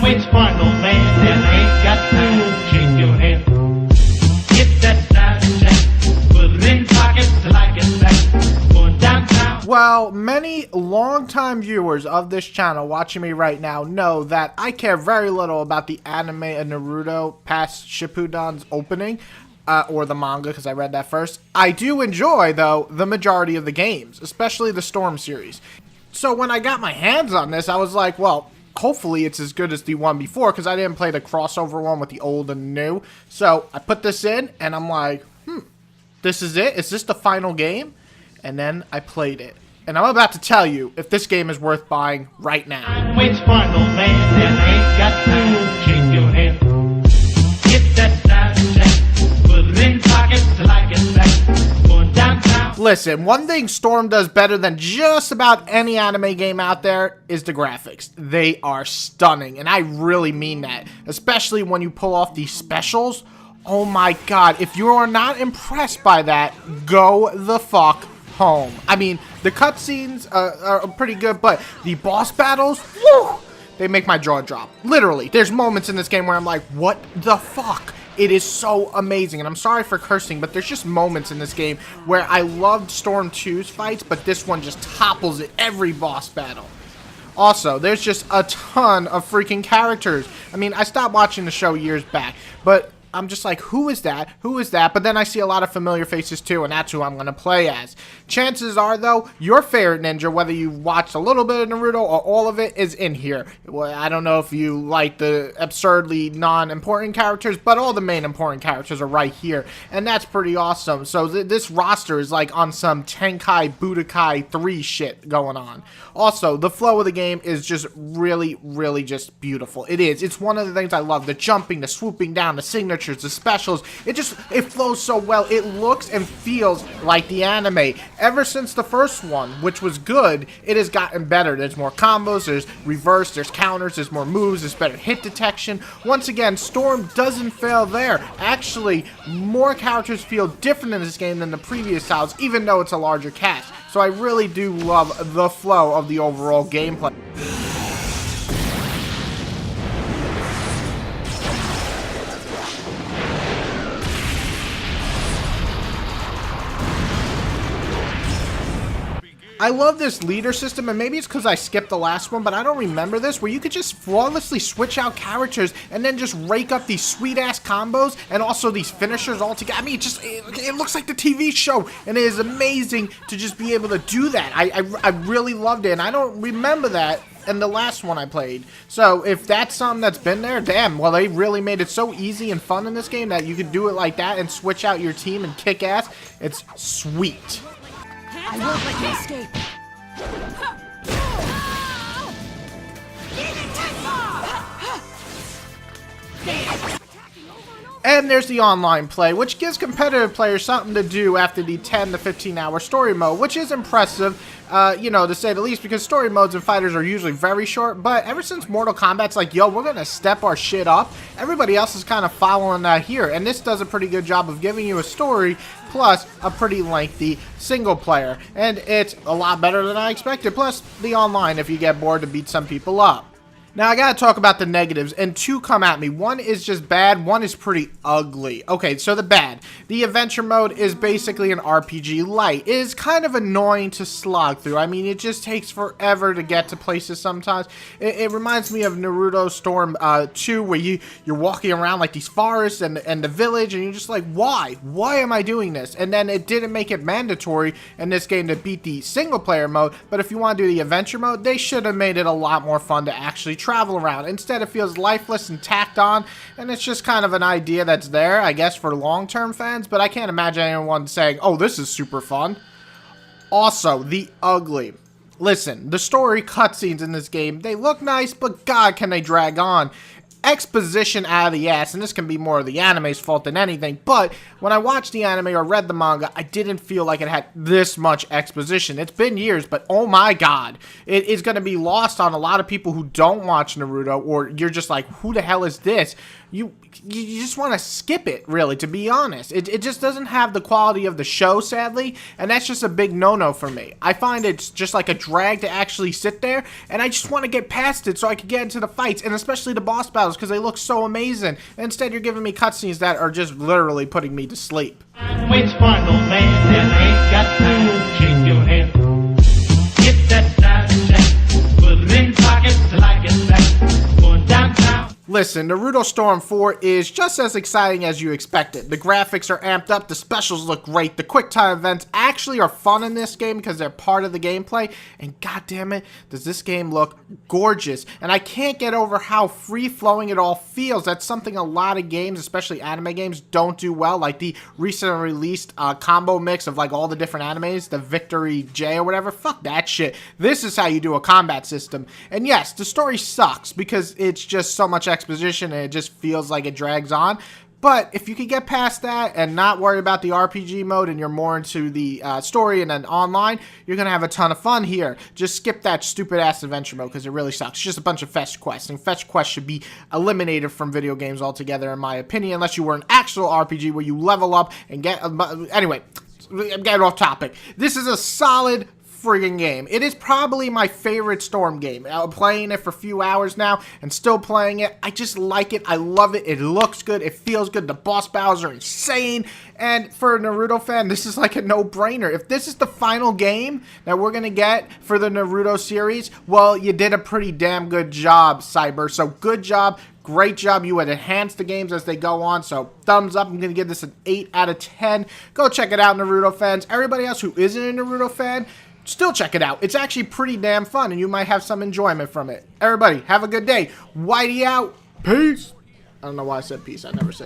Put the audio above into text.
Which part, old man, and I ain't got time to shake your hand. Get that side check, put it in pockets till I get back. Going downtown. Well, many longtime viewers of this channel watching me right now know that I care very little about the anime of Naruto past Shippuden's opening, or the manga, because I read that first. I do enjoy, though, the majority of the games, especially the Storm series. So when I got my hands on this, I was like, well, hopefully it's as good as the one before, because I didn't play the crossover one with the old and new. So I put this in, and I'm like, this is it? Is this the final game? And then I played it. And I'm about to tell you if this game is worth buying right now. Which part, old man, and I ain't got time to shake your hand. Get that side check, put it in pockets till I get back. Going downtown. Listen, one thing Storm does better than just about any anime game out there is the graphics. They are stunning, and I really mean that. Especially when you pull off these specials. Oh my god, if you are not impressed by that, go the fuck home. I mean, the cutscenes are pretty good, but the boss battles, woo, they make my jaw drop. Literally, there's moments in this game where I'm like, what the fuck? It is so amazing, and I'm sorry for cursing, but there's just moments in this game where I loved Storm 2's fights, but this one just topples it every boss battle. Also, there's just a ton of freaking characters. I mean, I stopped watching the show years back, but I'm just like, who is that? Who is that? But then I see a lot of familiar faces too, and that's who I'm going to play as. Chances are, though, your favorite ninja, whether you watched a little bit of Naruto or all of it, is in here. Well, I don't know if you like the absurdly non-important characters, but all the main important characters are right here, and that's pretty awesome. So this roster is like on some Tenkai Budokai 3 shit going on. Also, the flow of the game is just really, really just beautiful. It is. It's one of the things I love. The jumping, the swooping down, the signatures, the specials. It flows so well. It looks and feels like the anime. Ever since the first one, which was good, it has gotten better. There's more combos, there's reverse, there's counters, there's more moves, there's better hit detection. Once again, Storm doesn't fail there. Actually, more characters feel different in this game than the previous titles, even though it's a larger cast. So I really do love the flow of the overall gameplay. I love this leader system, and maybe it's because I skipped the last one, but I don't remember this, where you could just flawlessly switch out characters and then just rake up these sweet-ass combos and also these finishers all together. I mean, it looks like the TV show, and it is amazing to just be able to do that. I really loved it, and I don't remember that in the last one I played. So if that's something that's been there, damn, well, they really made it so easy and fun in this game that you could do it like that and switch out your team and kick ass. It's sweet. I won't let you escape. And there's the online play, which gives competitive players something to do after the 10 to 15 hour story mode, which is impressive, you know, to say the least, because story modes and fighters are usually very short. But ever since Mortal Kombat's like, yo, we're gonna step our shit up, everybody else is kind of following that here, and this does a pretty good job of giving you a story plus a pretty lengthy single player, and it's a lot better than I expected. Plus the online, if you get bored, to beat some people up. Now, I gotta talk about the negatives, and two come at me. One is just bad, one is pretty ugly. Okay, so the bad. The adventure mode is basically an RPG light. It is kind of annoying to slog through. I mean, it just takes forever to get to places sometimes. It reminds me of Naruto Storm 2, where you're walking around like these forests and the village, and you're just like, why? Why am I doing this? And then it didn't make it mandatory in this game to beat the single player mode, but if you want to do the adventure mode, they should have made it a lot more fun to actually travel around. Instead, it feels lifeless and tacked on, and it's just kind of an idea that's there, I guess, for long-term fans, but I can't imagine anyone saying, oh, this is super fun. Also, the ugly. Listen, the story cutscenes in this game, they look nice, but god, can they drag on. Exposition out of the ass, and this can be more of the anime's fault than anything, but when I watched the anime or read the manga, I didn't feel like it had this much exposition. It's been years, but oh my god, it is going to be lost on a lot of people who don't watch Naruto, or you're just like, who the hell is this? you just want to skip it, really, to be honest. It just doesn't have the quality of the show, sadly, and that's just a big no-no for me. I find it's just like a drag to actually sit there, and I just want to get past it so I can get into the fights, and especially the boss battles, because they look so amazing. And instead, you're giving me cutscenes that are just literally putting me to sleep. Waits for no man that ain't got time to shake your head. Get that side check, put it in pockets like it's back. Going downtown. Listen, Naruto Storm 4 is just as exciting as you expected. The graphics are amped up, the specials look great, the quick time events actually are fun in this game because they're part of the gameplay, and goddammit, does this game look gorgeous. And I can't get over how free-flowing it all feels. That's something a lot of games, especially anime games, don't do well, like the recently released combo mix of like all the different animes, the Victory J or whatever. Fuck that shit. This is how you do a combat system. And yes, the story sucks because it's just so much exposition and it just feels like it drags on. But if you can get past that and not worry about the RPG mode and you're more into the story and then online, you're going to have a ton of fun here. Just skip that stupid ass adventure mode because it really sucks. It's just a bunch of fetch quests, and fetch quests should be eliminated from video games altogether in my opinion, unless you were an actual RPG where you level up and get... Anyway, I'm getting off topic. This is a solid friggin' game. It is probably my favorite Storm game. I'm playing it for a few hours now and still playing it. I just like it. I love it. It looks good. It feels good. The boss battles are insane. And for a Naruto fan, this is like a no-brainer. If this is the final game that we're going to get for the Naruto series, well, you did a pretty damn good job, Cyber. So good job. Great job. You would enhance the games as they go on. So thumbs up. I'm going to give this an 8 out of 10. Go check it out, Naruto fans. Everybody else who isn't a Naruto fan, still check it out. It's actually pretty damn fun, and you might have some enjoyment from it. Everybody, have a good day. Whitey out. Peace. I don't know why I said peace. I never say that.